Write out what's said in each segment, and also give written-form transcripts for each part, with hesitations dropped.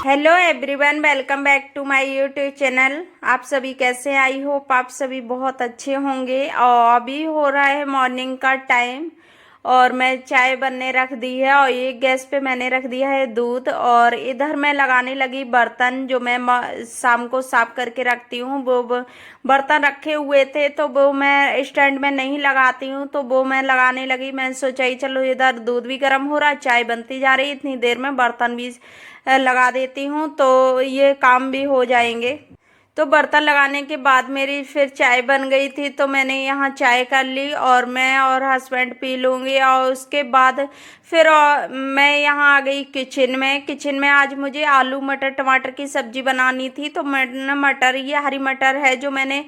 Hello everyone, welcome back to my YouTube channel. आप सभी कैसे हैं? आई होप आप सभी बहुत अच्छे होंगे। और अभी हो रहा है मॉर्निंग का टाइम और मैं चाय बनने रख दी है और ये गैस पे मैंने रख दिया है दूध। और इधर मैं लगाने लगी बर्तन जो मैं शाम को साफ करके रखती हूँ। वो बर्तन रखे हुए थे तो वो मैं स्टैंड में नहीं लगाती हूँ, तो वो मैं लगाने लगी। मैंने सोचा ही चलो इधर दूध भी गर्म हो रहा है, चाय बनती जा रही, इतनी देर में बर्तन भी लगा देती हूँ तो ये काम भी हो जाएंगे। तो बर्तन लगाने के बाद मेरी फिर चाय बन गई थी, तो मैंने यहाँ चाय कर ली और मैं और हस्बैंड पी लूँगी। और उसके बाद फिर मैं यहाँ आ गई किचन में आज मुझे आलू मटर टमाटर की सब्जी बनानी थी। तो मैंने मटर, ये हरी मटर है जो मैंने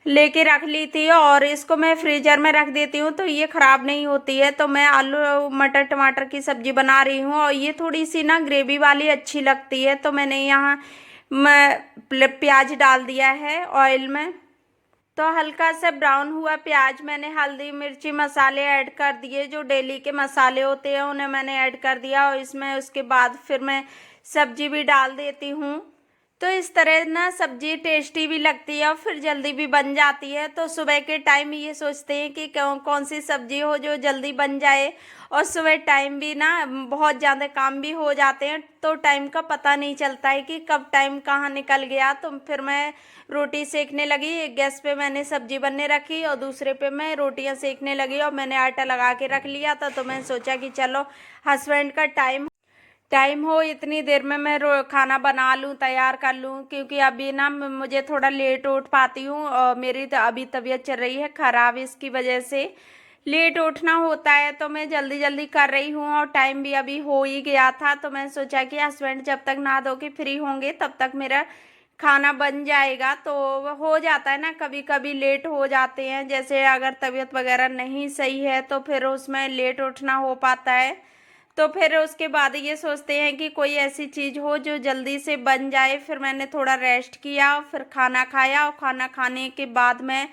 लेके रख ली थी और इसको मैं फ्रीजर में रख देती हूँ तो ये ख़राब नहीं होती है। तो मैं आलू मटर टमाटर की सब्जी बना रही हूँ और ये थोड़ी सी ना ग्रेवी वाली अच्छी लगती है। तो मैंने यहाँ मैं प्याज डाल दिया है ऑयल में। तो हल्का सा ब्राउन हुआ प्याज, मैंने हल्दी मिर्ची मसाले ऐड कर दिए, जो डेली के मसाले होते हैं उन्हें मैंने ऐड कर दिया। और इसमें उसके बाद फिर मैं सब्जी भी डाल देती हूँ। तो इस तरह ना सब्जी टेस्टी भी लगती है और फिर जल्दी भी बन जाती है। तो सुबह के टाइम ये सोचते हैं कि कौन कौन सी सब्जी हो जो जल्दी बन जाए। और सुबह टाइम भी ना बहुत ज़्यादा काम भी हो जाते हैं तो टाइम का पता नहीं चलता है कि कब टाइम कहाँ निकल गया। तो फिर मैं रोटी सेकने लगी। एक गैस पे मैंने सब्जी बनने रखी और दूसरे पे मैं रोटियां सेकने लगी और मैंने आटा लगा के रख लिया था। तो मैं सोचा कि चलो हस्बैंड का टाइम हो इतनी देर में मैं खाना बना लूँ, तैयार कर लूँ, क्योंकि अभी ना मुझे थोड़ा लेट उठ पाती हूँ और मेरी अभी तबीयत चल रही है ख़राब, इसकी वजह से लेट उठना होता है। तो मैं जल्दी जल्दी कर रही हूँ और टाइम भी अभी हो ही गया था। तो मैं सोचा कि हस्बैंड जब तक नहा धो के फ्री होंगे तब तक मेरा खाना बन जाएगा। तो हो जाता है ना, कभी कभी लेट हो जाते हैं, जैसे अगर तबीयत वगैरह नहीं सही है तो फिर उसमें लेट उठना हो पाता है। तो फिर उसके बाद ये सोचते हैं कि कोई ऐसी चीज़ हो जो जल्दी से बन जाए। फिर मैंने थोड़ा रेस्ट किया, फिर खाना खाया और खाना खाने के बाद मैं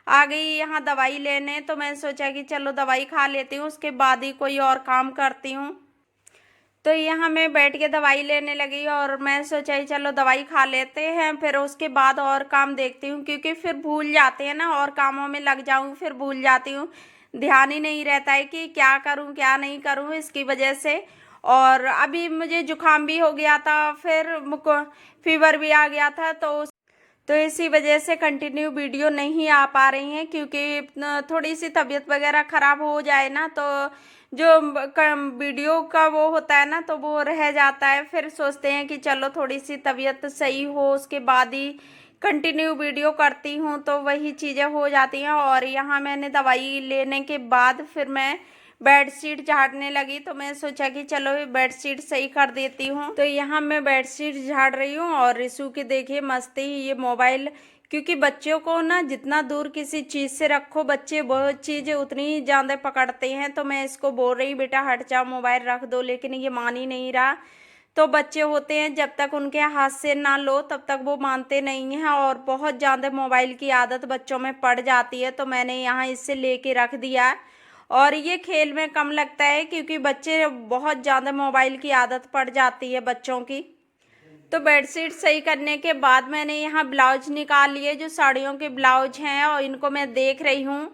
आ गई यहाँ दवाई लेने। तो मैं सोचा कि चलो दवाई खा लेती हूँ, उसके बाद ही कोई और काम करती हूँ। तो यहाँ मैं बैठ के दवाई लेने लगी और मैं सोचा ही चलो दवाई खा लेते हैं, फिर उसके बाद और काम देखती हूँ, क्योंकि फिर भूल जाते हैं ना, और कामों में लग जाऊँ फिर भूल जाती हूँ। ध्यान ही नहीं रहता है कि क्या करूँ क्या नहीं करूँ, इसकी वजह से। और अभी मुझे जुकाम भी हो गया था, फिर मुझको फीवर भी आ गया था। तो इसी वजह से कंटिन्यू वीडियो नहीं आ पा रही हैं, क्योंकि थोड़ी सी तबीयत वगैरह ख़राब हो जाए ना तो जो वीडियो का वो होता है ना तो वो रह जाता है। फिर सोचते हैं कि चलो थोड़ी सी तबीयत सही हो उसके बाद ही कंटिन्यू वीडियो करती हूँ, तो वही चीज़ें हो जाती हैं। और यहाँ मैंने दवाई लेने के बाद फिर मैं बेडशीट झाड़ने लगी। तो मैं सोचा कि चलो बेडशीट सही कर देती हूँ। तो यहाँ मैं बेडशीट झाड़ रही हूँ और रिशु की देखिए मस्ती, ये मोबाइल, क्योंकि बच्चों को ना जितना दूर किसी चीज़ से रखो बच्चे वो चीज़ उतनी ज़्यादा पकड़ते हैं। तो मैं इसको बोल रही बेटा हट जाओ मोबाइल रख दो, लेकिन ये मान ही नहीं रहा। तो बच्चे होते हैं जब तक उनके हाथ से ना लो तब तक वो मानते नहीं हैं और बहुत ज़्यादा मोबाइल की आदत बच्चों में पड़ जाती है। तो मैंने यहाँ इससे लेके रख दिया और ये खेल में कम लगता है, क्योंकि बच्चे बहुत ज़्यादा मोबाइल की आदत पड़ जाती है बच्चों की। तो बेडशीट सही करने के बाद मैंने यहाँ ब्लाउज निकाल लिए, जो साड़ियों के ब्लाउज हैं, और इनको मैं देख रही हूँ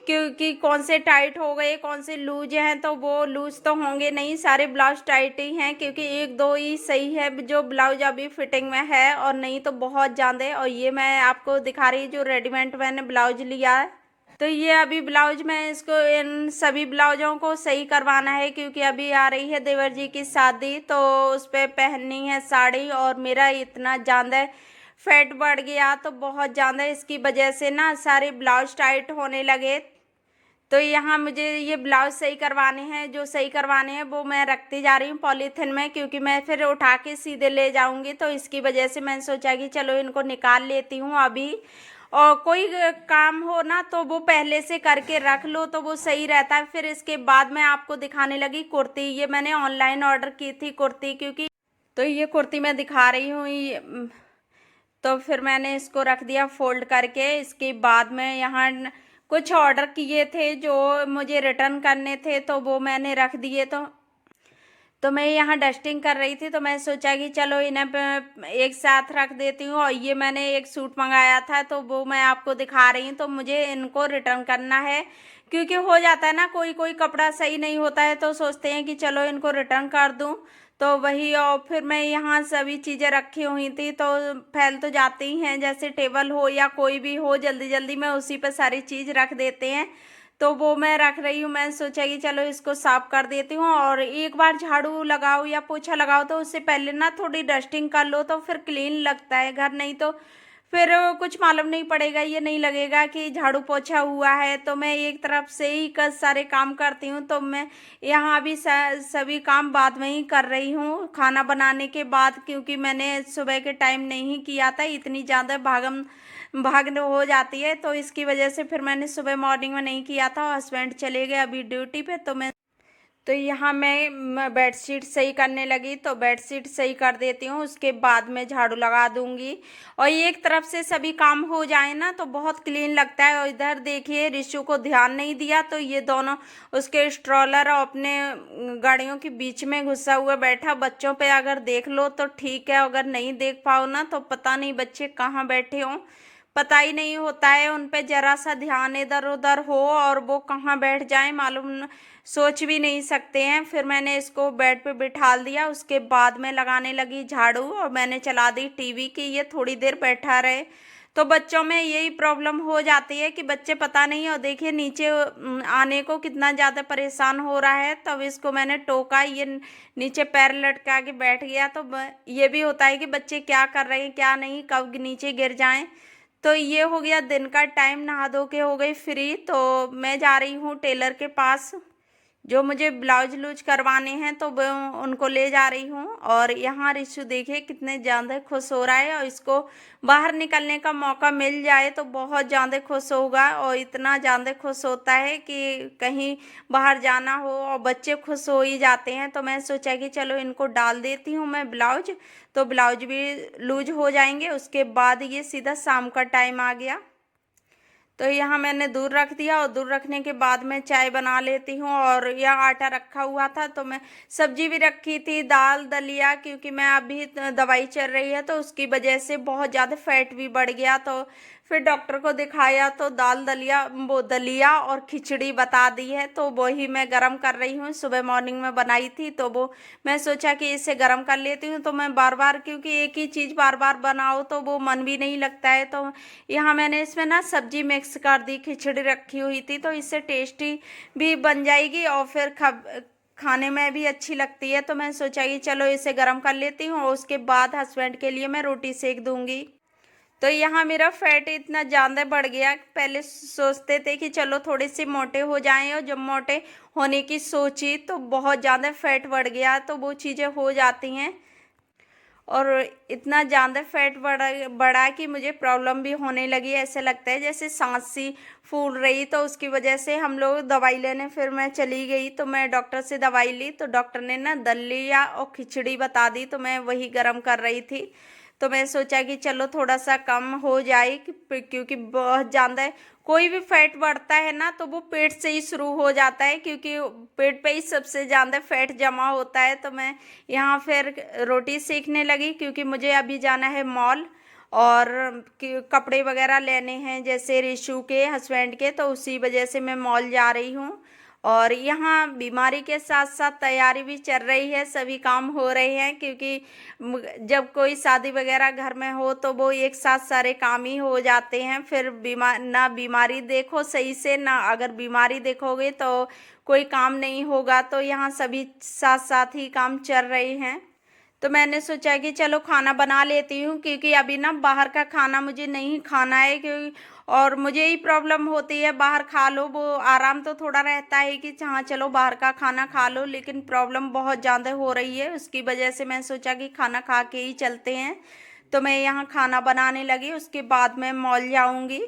क्योंकि कौन से टाइट हो गए कौन से लूज हैं। तो वो लूज तो होंगे नहीं, सारे ब्लाउज टाइट ही हैं, क्योंकि एक दो ही सही है जो ब्लाउज अभी फिटिंग में है, और नहीं तो बहुत ज़्यादा। और ये मैं आपको दिखा रही जो रेडीमेड मैंने ब्लाउज लिया है। तो ये अभी ब्लाउज में इसको इन सभी ब्लाउजों को सही करवाना है, क्योंकि अभी आ रही है देवर जी की शादी, तो उस पर पहननी है साड़ी। और मेरा इतना ज़्यादा फैट बढ़ गया तो बहुत ज़्यादा, इसकी वजह से ना सारे ब्लाउज टाइट होने लगे। तो यहाँ मुझे ये ब्लाउज सही करवाने हैं, जो सही करवाने हैं वो मैं रखती जा रही हूँ पॉलीथिन में, क्योंकि मैं फिर उठा के सीधे ले जाऊँगी। तो इसकी वजह से मैंने सोचा कि चलो इनको निकाल लेती हूँ अभी। और कोई काम हो ना तो वो पहले से करके रख लो तो वो सही रहता है। फिर इसके बाद मैं आपको दिखाने लगी कुर्ती। ये मैंने ऑनलाइन ऑर्डर की थी कुर्ती, क्योंकि तो ये कुर्ती मैं दिखा रही हूँ तो फिर मैंने इसको रख दिया फोल्ड करके। इसके बाद में यहाँ कुछ ऑर्डर किए थे जो मुझे रिटर्न करने थे, तो वो मैंने रख दिए। तो मैं यहाँ डस्टिंग कर रही थी, तो मैं सोचा कि चलो इन्हें एक साथ रख देती हूँ। और ये मैंने एक सूट मंगाया था, तो वो मैं आपको दिखा रही हूँ। तो मुझे इनको रिटर्न करना है, क्योंकि हो जाता है ना, कोई कोई कपड़ा सही नहीं होता है, तो सोचते हैं कि चलो इनको रिटर्न कर दूँ। तो वही, और फिर मैं यहाँ सभी चीज़ें रखी हुई थी, तो फैल तो जाती ही हैं, जैसे टेबल हो या कोई भी हो, जल्दी जल्दी में उसी पर सारी चीज़ रख देते हैं। तो वो मैं रख रही हूँ। मैं सोचा कि चलो इसको साफ कर देती हूँ, और एक बार झाड़ू लगाओ या पोछा लगाओ तो उससे पहले ना थोड़ी डस्टिंग कर लो, तो फिर क्लीन लगता है घर, नहीं तो फिर कुछ मालूम नहीं पड़ेगा, ये नहीं लगेगा कि झाड़ू पोछा हुआ है। तो मैं एक तरफ से ही सारे काम करती हूँ। तो मैं यहाँ भी सभी काम बाद में ही कर रही हूँ, खाना बनाने के बाद, क्योंकि मैंने सुबह के टाइम नहीं किया था, इतनी ज़्यादा भागम भाग हो जाती है, तो इसकी वजह से फिर मैंने सुबह मॉर्निंग में नहीं किया था। हस्बैंड चले गए अभी ड्यूटी पे, तो यहाँ मैं बेडशीट सही करने लगी। तो बेडशीट सही कर देती हूँ, उसके बाद में झाड़ू लगा दूंगी। और एक तरफ से सभी काम हो जाए ना तो बहुत क्लीन लगता है। और इधर देखिए, रिशु को ध्यान नहीं दिया, तो ये दोनों उसके स्ट्रॉलर और अपने गाड़ियों के बीच में घुसा हुआ बैठा। बच्चों पे अगर देख लो तो ठीक है, अगर नहीं देख पाओ ना तो पता नहीं बच्चे कहाँ बैठे हों, पता ही नहीं होता है। उन पे जरा सा ध्यान इधर उधर हो और वो कहाँ बैठ जाए मालूम, सोच भी नहीं सकते हैं। फिर मैंने इसको बेड पे बिठाल दिया, उसके बाद मैं लगाने लगी झाड़ू, और मैंने चला दी टीवी कि ये थोड़ी देर बैठा रहे। तो बच्चों में यही प्रॉब्लम हो जाती है कि बच्चे पता नहीं, और देखिए नीचे आने को कितना ज़्यादा परेशान हो रहा है। तब इसको मैंने टोका, ये नीचे पैर लटका के बैठ गया। तो ये भी होता है कि बच्चे क्या कर रहे हैं क्या नहीं, कब नीचे गिर जाएं। तो ये हो गया दिन का टाइम, नहा धो के हो गई फ्री। तो मैं जा रही हूँ टेलर के पास, जो मुझे ब्लाउज लूज करवाने हैं, तो उनको ले जा रही हूँ। और यहाँ रिशु देखिए कितने ज़्यादा खुश हो रहा है, और इसको बाहर निकलने का मौका मिल जाए तो बहुत ज़्यादा खुश होगा। और इतना ज़्यादा खुश होता है कि कहीं बाहर जाना हो, और बच्चे खुश हो ही जाते हैं। तो मैं सोचा कि चलो इनको डाल देती हूँ मैं ब्लाउज, तो ब्लाउज भी लूज हो जाएंगे। उसके बाद ये सीधा शाम का टाइम आ गया। तो यहाँ मैंने दूध रख दिया, और दूध रखने के बाद मैं चाय बना लेती हूँ। और यह आटा रखा हुआ था, तो मैं सब्जी भी रखी थी, दाल दलिया, क्योंकि मैं अभी दवाई चल रही है तो उसकी वजह से बहुत ज़्यादा फैट भी बढ़ गया। तो फिर डॉक्टर को दिखाया, तो दाल दलिया, वो दलिया और खिचड़ी बता दी है, तो वही मैं गरम कर रही हूँ। सुबह मॉर्निंग में बनाई थी, तो वो मैं सोचा कि इसे गरम कर लेती हूँ। तो मैं बार बार, क्योंकि एक ही चीज़ बार बार बनाओ तो वो मन भी नहीं लगता है। तो यहाँ मैंने इसमें ना सब्जी मिक्स कर दी, खिचड़ी रखी हुई थी, तो इससे टेस्टी भी बन जाएगी और फिर खाने में भी अच्छी लगती है। तो मैं सोचा कि चलो इसे गरम कर लेती हूँ, और उसके बाद हस्बैंड के लिए मैं रोटी सेक दूंगी। तो यहाँ मेरा फैट इतना ज़्यादा बढ़ गया, पहले सोचते थे कि चलो थोड़े से मोटे हो जाएं, और जब मोटे होने की सोची तो बहुत ज़्यादा फैट बढ़ गया। तो वो चीज़ें हो जाती हैं, और इतना ज़्यादा फैट बढ़ा कि मुझे प्रॉब्लम भी होने लगी। ऐसे लगता है जैसे सांस सी फूल रही। तो उसकी वजह से हम लोग दवाई लेने, फिर मैं चली गई, तो मैं डॉक्टर से दवाई ली। तो डॉक्टर ने ना दलिया और खिचड़ी बता दी, तो मैं वही गरम कर रही थी। तो मैं सोचा कि चलो थोड़ा सा कम हो जाए, क्योंकि बहुत ज़्यादा कोई भी फैट बढ़ता है ना तो वो पेट से ही शुरू हो जाता है, क्योंकि पेट पे ही सबसे ज़्यादा फैट जमा होता है। तो मैं यहाँ फिर रोटी सेकने लगी, क्योंकि मुझे अभी जाना है मॉल, और कपड़े वगैरह लेने हैं जैसे रिशु के, हस्बैंड के, तो उसी वजह से मैं मॉल जा रही हूँ। और यहाँ बीमारी के साथ साथ तैयारी भी चल रही है, सभी काम हो रहे हैं, क्योंकि जब कोई शादी वगैरह घर में हो तो वो एक साथ सारे काम ही हो जाते हैं। फिर बीमारी देखो सही से, ना अगर बीमारी देखोगे तो कोई काम नहीं होगा। तो यहाँ सभी साथ साथ ही काम चल रहे हैं। तो मैंने सोचा कि चलो खाना बना लेती हूँ, क्योंकि अभी ना बाहर का खाना मुझे नहीं खाना है, क्योंकि और मुझे ही प्रॉब्लम होती है, बाहर खा लो वो आराम तो थोड़ा रहता है कि हाँ चलो बाहर का खाना खा लो, लेकिन प्रॉब्लम बहुत ज़्यादा हो रही है। उसकी वजह से मैं सोचा कि खाना खा के ही चलते हैं। तो मैं यहाँ खाना बनाने लगी, उसके बाद मैं मॉल जाऊँगी।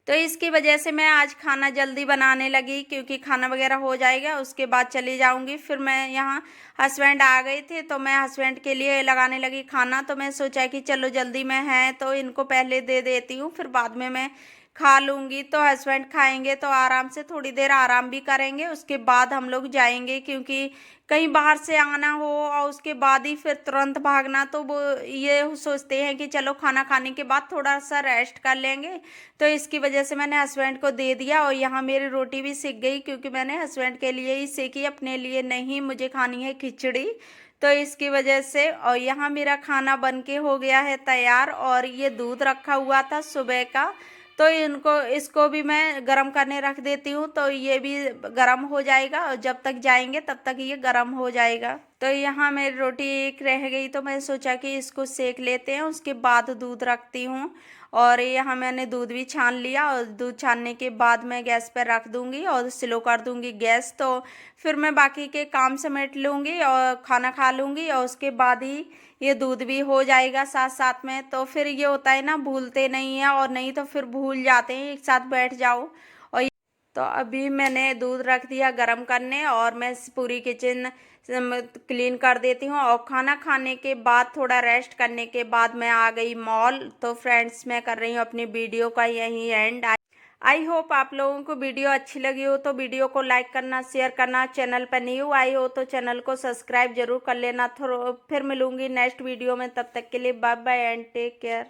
तो इसकी वजह से मैं आज खाना जल्दी बनाने लगी, क्योंकि खाना वगैरह हो जाएगा उसके बाद चली जाऊंगी। फिर मैं यहाँ हस्बैंड आ गए थे, तो मैं हस्बैंड के लिए लगाने लगी खाना। तो मैं सोचा कि चलो जल्दी में है तो इनको पहले दे देती हूँ, फिर बाद में मैं खा लूँगी, तो हस्बैंड खाएंगे तो आराम से थोड़ी देर आराम भी करेंगे, उसके बाद हम लोग जाएंगे, क्योंकि कहीं बाहर से आना हो और उसके बाद ही फिर तुरंत भागना, तो वो ये सोचते हैं कि चलो खाना खाने के बाद थोड़ा सा रेस्ट कर लेंगे। तो इसकी वजह से मैंने हस्बैंड को दे दिया, और यहाँ मेरी रोटी भी सिक गई, क्योंकि मैंने हस्बैंड के लिए ही सेकी, अपने लिए नहीं, मुझे खानी है खिचड़ी। तो इसकी वजह से, और यहाँ मेरा खाना बन के हो गया है तैयार, और ये दूध रखा हुआ था सुबह का, तो इनको इसको भी मैं गरम करने रख देती हूँ, तो ये भी गरम हो जाएगा, और जब तक जाएंगे तब तक ये गरम हो जाएगा। तो यहाँ मेरी रोटी एक रह गई, तो मैं सोचा कि इसको सेक लेते हैं, उसके बाद दूध रखती हूँ। और यहाँ मैंने दूध भी छान लिया, और दूध छानने के बाद मैं गैस पर रख दूँगी और स्लो कर दूँगी गैस, तो फिर मैं बाकी के काम समेट लूँगी और खाना खा लूँगी, और उसके बाद ही ये दूध भी हो जाएगा साथ साथ में। तो फिर ये होता है ना, भूलते नहीं है, और नहीं तो फिर भूल जाते हैं एक साथ बैठ जाओ। और तो अभी मैंने दूध रख दिया गरम करने, और मैं पूरी किचन क्लीन कर देती हूँ, और खाना खाने के बाद थोड़ा रेस्ट करने के बाद मैं आ गई मॉल। तो फ्रेंड्स, मैं कर रही हूँ अपनी वीडियो का यही एंड। आई होप आप लोगों को वीडियो अच्छी लगी हो, तो वीडियो को लाइक करना, शेयर करना, चैनल पर न्यू आई हो तो चैनल को सब्सक्राइब जरूर कर लेना। फिर मिलूंगी नेक्स्ट वीडियो में, तब तक के लिए bye bye and take care.